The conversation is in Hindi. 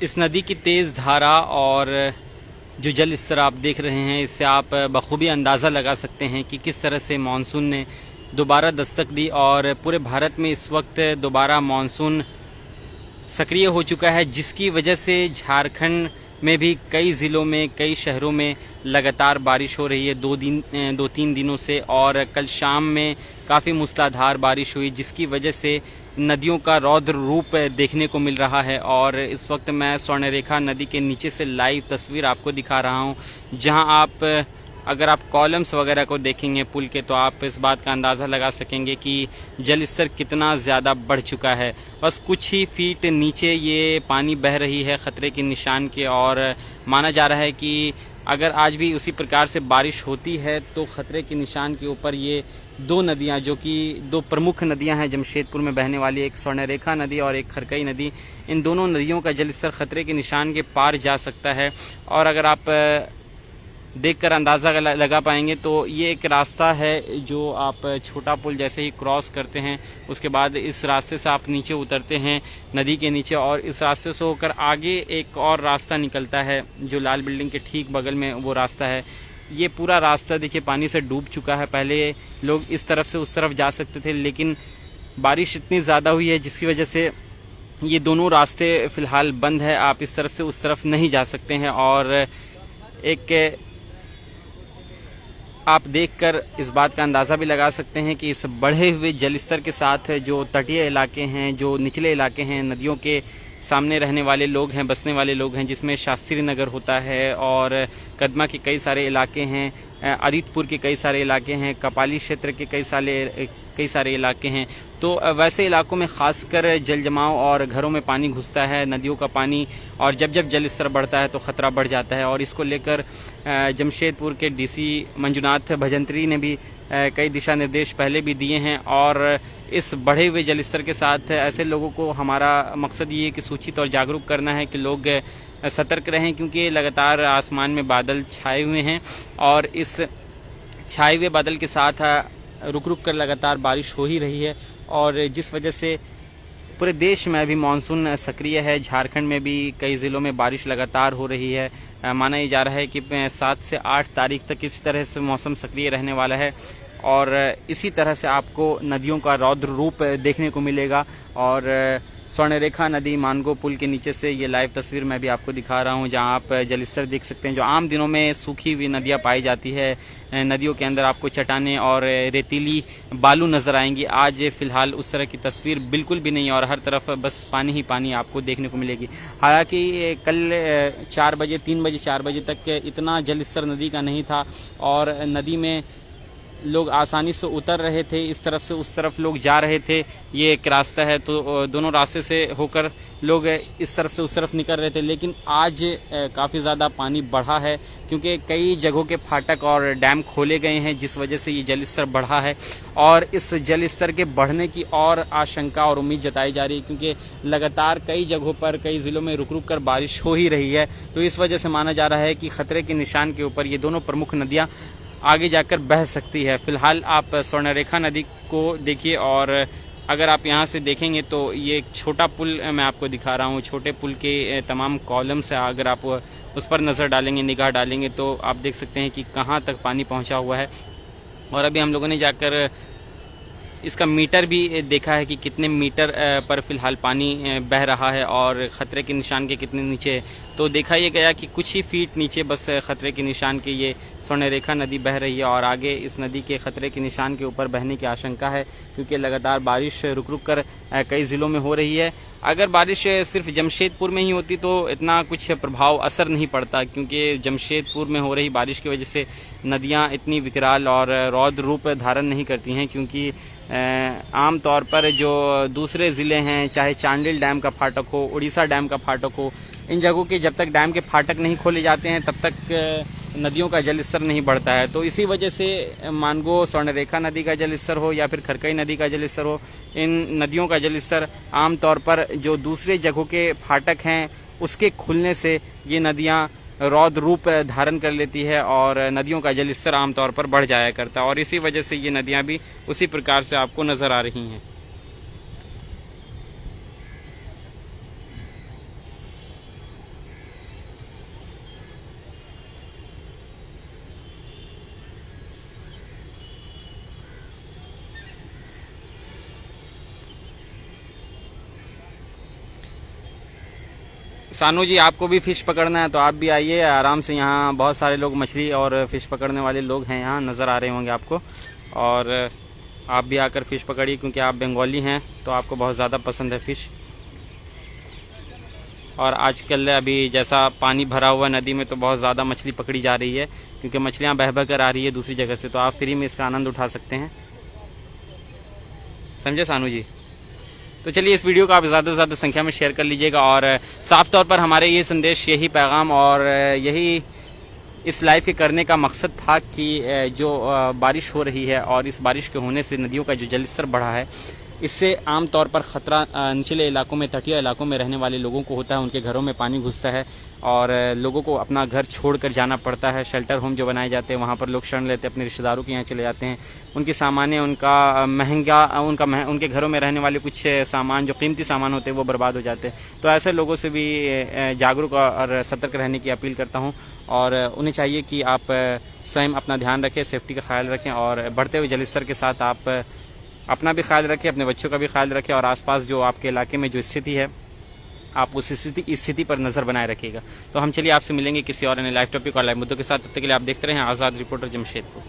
इस नदी की तेज़ धारा और जो जल स्तर आप देख रहे हैं, इससे आप बखूबी अंदाज़ा लगा सकते हैं कि किस तरह से मानसून ने दोबारा दस्तक दी और पूरे भारत में इस वक्त दोबारा मानसून सक्रिय हो चुका है, जिसकी वजह से झारखंड में भी कई ज़िलों में, कई शहरों में लगातार बारिश हो रही है 2-3 दिनों से। और कल शाम में काफ़ी मूसलाधार बारिश हुई, जिसकी वजह से नदियों का रौद्र रूप देखने को मिल रहा है। और इस वक्त मैं स्वर्णरेखा नदी के नीचे से लाइव तस्वीर आपको दिखा रहा हूं, जहां आप अगर आप कॉलम्स वगैरह को देखेंगे पुल के, तो आप इस बात का अंदाज़ा लगा सकेंगे कि जल स्तर कितना ज़्यादा बढ़ चुका है। बस कुछ ही फीट नीचे ये पानी बह रही है खतरे के निशान के, और माना जा रहा है कि अगर आज भी उसी प्रकार से बारिश होती है तो खतरे के निशान के ऊपर ये दो नदियां, जो कि दो प्रमुख नदियां हैं जमशेदपुर में बहने वाली, एक स्वर्णरेखा नदी और एक खरकई नदी, इन दोनों नदियों का जलस्तर खतरे के निशान के पार जा सकता है। और अगर आप देखकर अंदाज़ा लगा पाएंगे तो ये एक रास्ता है जो आप छोटा पुल जैसे ही क्रॉस करते हैं, उसके बाद इस रास्ते से आप नीचे उतरते हैं नदी के नीचे, और इस रास्ते से होकर आगे एक और रास्ता निकलता है जो लाल बिल्डिंग के ठीक बगल में वो रास्ता है। ये पूरा रास्ता देखिए पानी से डूब चुका है। पहले लोग इस तरफ से उस तरफ जा सकते थे, लेकिन बारिश इतनी ज़्यादा हुई है जिसकी वजह से ये दोनों रास्ते फ़िलहाल बंद है। आप इस तरफ से उस तरफ नहीं जा सकते हैं। और एक आप देखकर इस बात का अंदाज़ा भी लगा सकते हैं कि इस बढ़े हुए जलस्तर के साथ जो तटीय इलाके हैं, जो निचले इलाके हैं, नदियों के सामने रहने वाले लोग हैं, बसने वाले लोग हैं, जिसमें शास्त्री नगर होता है और कदमा के कई सारे इलाके हैं, अरितपुर के कई सारे इलाके हैं, कपाली क्षेत्र के कई सारे इलाके हैं। तो वैसे इलाकों में खासकर जल जमाव और घरों में पानी घुसता है, नदियों का पानी, और जब जब जल स्तर बढ़ता है तो ख़तरा बढ़ जाता है। और इसको लेकर जमशेदपुर के डीसी मंजुनाथ भजंत्री ने भी कई दिशा निर्देश पहले भी दिए हैं। और इस बढ़े हुए जलस्तर के साथ ऐसे लोगों को, हमारा मकसद ये है कि सूचित और जागरूक करना है कि लोग सतर्क रहें, क्योंकि लगातार आसमान में बादल छाए हुए हैं और इस छाए हुए बादल के साथ रुक रुक कर लगातार बारिश हो ही रही है, और जिस वजह से पूरे देश में अभी मानसून सक्रिय है। झारखंड में भी कई ज़िलों में बारिश लगातार हो रही है। माना ये जा रहा है कि 7 से 8 तारीख तक इसी तरह से मौसम सक्रिय रहने वाला है, और इसी तरह से आपको नदियों का रौद्र रूप देखने को मिलेगा। और स्वर्णरेखा नदी मानगो पुल के नीचे से ये लाइव तस्वीर मैं भी आपको दिखा रहा हूँ, जहाँ आप जलस्तर देख सकते हैं। जो आम दिनों में सूखी हुई नदियाँ पाई जाती है, नदियों के अंदर आपको चट्टानें और रेतीली बालू नज़र आएंगी, आज फ़िलहाल उस तरह की तस्वीर बिल्कुल भी नहीं, और हर तरफ बस पानी ही पानी आपको देखने को मिलेगी। हालांकि कल 4 बजे 3 बजे 4 बजे तक इतना जलस्तर नदी का नहीं था, और नदी में लोग आसानी से उतर रहे थे, इस तरफ से उस तरफ लोग जा रहे थे। ये एक रास्ता है, तो दोनों रास्ते से होकर लोग इस तरफ से उस तरफ निकल रहे थे। लेकिन आज काफ़ी ज़्यादा पानी बढ़ा है, क्योंकि कई जगहों के फाटक और डैम खोले गए हैं, जिस वजह से ये जलस्तर बढ़ा है। और इस जलस्तर के बढ़ने की और आशंका और उम्मीद जताई जा रही है, क्योंकि लगातार कई जगहों पर, कई ज़िलों में रुक रुक कर बारिश हो ही रही है। तो इस वजह से माना जा रहा है कि खतरे के निशान के ऊपर ये दोनों प्रमुख नदियाँ आगे जाकर बह सकती है। फ़िलहाल आप स्वर्णरेखा नदी को देखिए, और अगर आप यहाँ से देखेंगे तो ये एक छोटा पुल मैं आपको दिखा रहा हूँ। छोटे पुल के तमाम कॉलम्स है, अगर आप उस पर नज़र डालेंगे, निगाह डालेंगे, तो आप देख सकते हैं कि कहाँ तक पानी पहुँचा हुआ है। और अभी हम लोगों ने जाकर इसका मीटर भी देखा है कि कितने मीटर पर फ़िलहाल पानी बह रहा है और ख़तरे के निशान के कितने नीचे। तो देखा ये गया कि कुछ ही फीट नीचे बस ख़तरे के निशान के ये स्वर्णरेखा नदी बह रही है, और आगे इस नदी के ख़तरे के निशान के ऊपर बहने की आशंका है, क्योंकि लगातार बारिश रुक रुक कर कई ज़िलों में हो रही है। अगर बारिश सिर्फ जमशेदपुर में ही होती तो इतना कुछ प्रभाव असर नहीं पड़ता, क्योंकि जमशेदपुर में हो रही बारिश की वजह से नदियाँ इतनी विकराल और रौद्र रूप धारण नहीं करती हैं, क्योंकि आम तौर पर जो दूसरे ज़िले हैं, चाहे चांडिल डैम का फाटक हो, उड़ीसा डैम का फाटक हो, इन जगहों के जब तक डैम के फाटक नहीं खोले जाते हैं तब तक नदियों का जलस्तर नहीं बढ़ता है। तो इसी वजह से मानगो स्वर्णरेखा नदी का जलस्तर हो या फिर खरकई नदी का जलस्तर हो, इन नदियों का जलस्तर आमतौर पर जो दूसरे जगहों के फाटक हैं उसके खुलने से ये नदियाँ रौद्र रूप धारण कर लेती है, और नदियों का जलस्तर आमतौर पर बढ़ जाया करता है, और इसी वजह से ये नदियाँ भी उसी प्रकार से आपको नज़र आ रही हैं। सानू जी, आपको भी फ़िश पकड़ना है तो आप भी आइए आराम से। यहाँ बहुत सारे लोग मछली और फ़िश पकड़ने वाले लोग हैं, यहाँ नज़र आ रहे होंगे आपको। और आप भी आकर फ़िश पकड़िए, क्योंकि आप बंगाली हैं तो आपको बहुत ज़्यादा पसंद है फ़िश। और आजकल अभी जैसा पानी भरा हुआ नदी में तो बहुत ज़्यादा मछली पकड़ी जा रही है, क्योंकि मछलियाँ बह बह कर आ रही है दूसरी जगह से, तो आप फ्री में इसका आनंद उठा सकते हैं। समझे सानू जी? तो चलिए, इस वीडियो को आप ज़्यादा से ज़्यादा संख्या में शेयर कर लीजिएगा। और साफ तौर पर हमारे ये संदेश, यही पैगाम और यही इस लाइव के करने का मकसद था कि जो बारिश हो रही है और इस बारिश के होने से नदियों का जो जल स्तर बढ़ा है, इससे आम तौर पर ख़तरा निचले इलाकों में, तटीय इलाकों में रहने वाले लोगों को होता है। उनके घरों में पानी घुसता है और लोगों को अपना घर छोड़कर जाना पड़ता है। शेल्टर होम जो बनाए जाते हैं वहाँ पर लोग शरण लेते हैं, अपने रिश्तेदारों के यहाँ चले जाते हैं। उनकी सामानें, उनके घरों में रहने वाले कुछ सामान, जो कीमती सामान होते हैं, वो बर्बाद हो जाते हैं। तो ऐसे लोगों से भी जागरूक और सतर्क रहने की अपील करता हूँ। और उन्हें चाहिए कि आप स्वयं अपना ध्यान रखें, सेफ्टी का ख्याल रखें, और बढ़ते हुए जलस्तर के साथ आप अपना भी ख्याल रखें, अपने बच्चों का भी ख्याल रखें, और आसपास जो आपके इलाके में जो स्थिति है, आप उस स्थिति पर नज़र बनाए रखिएगा। तो हम चलिए आपसे मिलेंगे किसी और नए लाइव टॉपिक और लाइव मुद्दों के साथ। तब तक के लिए आप देखते रहें आज़ाद रिपोर्टर जमशेदपुर।